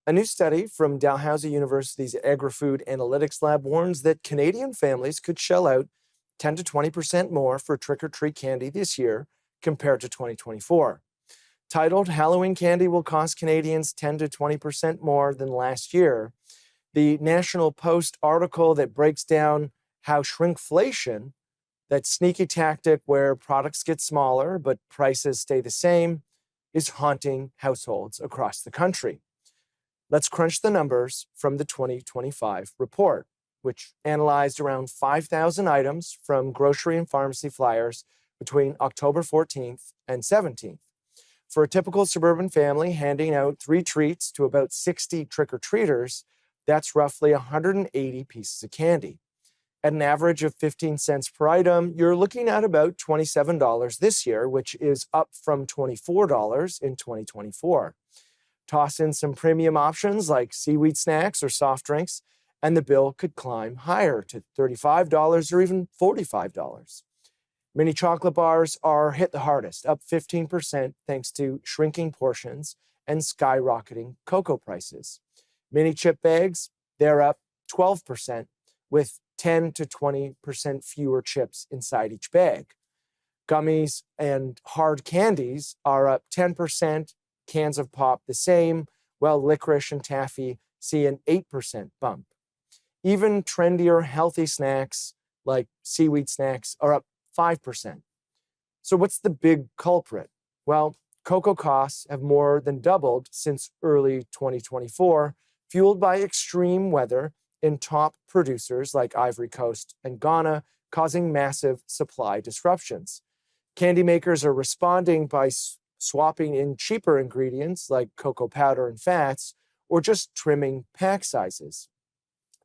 A new study from Dalhousie University's Agri-Food Analytics Lab warns that Canadian families could shell out 10 to 20% more for trick-or-treat candy this year compared to 2024. Titled Halloween Candy Will Cost Canadians 10 to 20% More Than Last Year, the National Post article that breaks down how shrinkflation, that sneaky tactic where products get smaller but prices stay the same, is haunting households across the country. Let's crunch the numbers from the 2025 report, which analyzed around 5,000 items from grocery and pharmacy flyers between October 14th and 17th. For a typical suburban family handing out 3 treats to about 60 trick-or-treaters, that's roughly 180 pieces of candy. At an average of 15 cents per item, you're looking at about $27 this year, which is up from $24 in 2024. Toss in some premium options like seaweed snacks or soft drinks, and the bill could climb higher to $35 or even $45. Mini chocolate bars are hit the hardest, up 15% thanks to shrinking portions and skyrocketing cocoa prices. Mini chip bags, they're up 12%, with 10 to 20% fewer chips inside each bag. Gummies and hard candies are up 10%, cans of pop the same, while licorice and taffy see an 8% bump. Even trendier healthy snacks like seaweed snacks are up 5%. So what's the big culprit? Well, cocoa costs have more than doubled since early 2024, fueled by extreme weather in top producers like Ivory Coast and Ghana, causing massive supply disruptions. Candy makers are responding by swapping in cheaper ingredients like cocoa powder and fats, or just trimming pack sizes.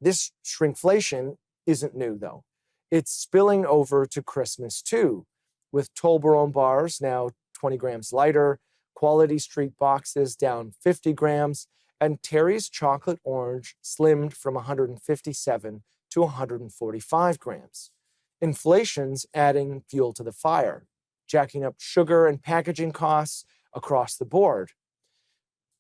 This shrinkflation isn't new, though. It's spilling over to Christmas, too, with Toblerone bars now 20 grams lighter, Quality Street boxes down 50 grams, and Terry's chocolate orange slimmed from 157 to 145 grams. Inflation's adding fuel to the fire, jacking up sugar and packaging costs across the board.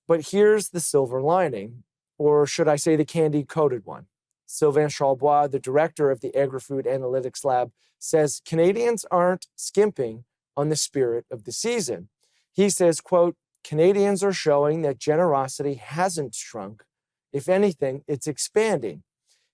But here's the silver lining, or should I say the candy-coated one. Sylvain Charlebois, the director of the Agri-Food Analytics Lab, says Canadians aren't skimping on the spirit of the season. He says, quote, Canadians are showing that generosity hasn't shrunk. If anything, it's expanding.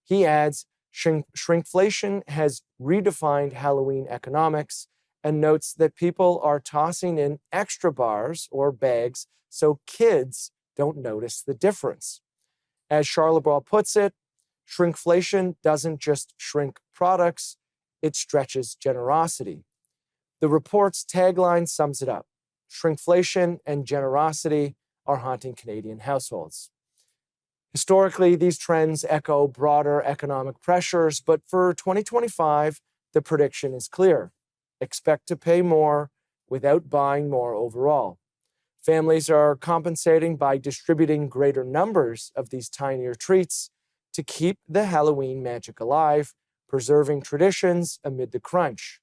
He adds, shrinkflation has redefined Halloween economics, and notes that people are tossing in extra bars or bags so kids don't notice the difference. As Charlebois puts it, shrinkflation doesn't just shrink products, it stretches generosity. The report's tagline sums it up. Shrinkflation and generosity are haunting Canadian households. Historically, these trends echo broader economic pressures, but for 2025, the prediction is clear. Expect to pay more without buying more overall. Families are compensating by distributing greater numbers of these tinier treats to keep the Halloween magic alive, preserving traditions amid the crunch.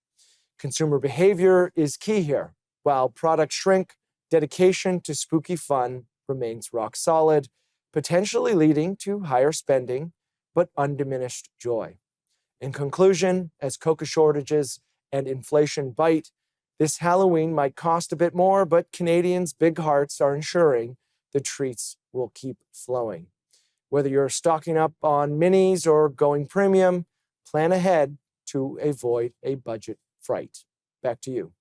Consumer behavior is key here. While products shrink, dedication to spooky fun remains rock solid, potentially leading to higher spending, but undiminished joy. In conclusion, as cocoa shortages and inflation bite, this Halloween might cost a bit more, but Canadians' big hearts are ensuring the treats will keep flowing. Whether you're stocking up on minis or going premium, plan ahead to avoid a budget fright. Back to you.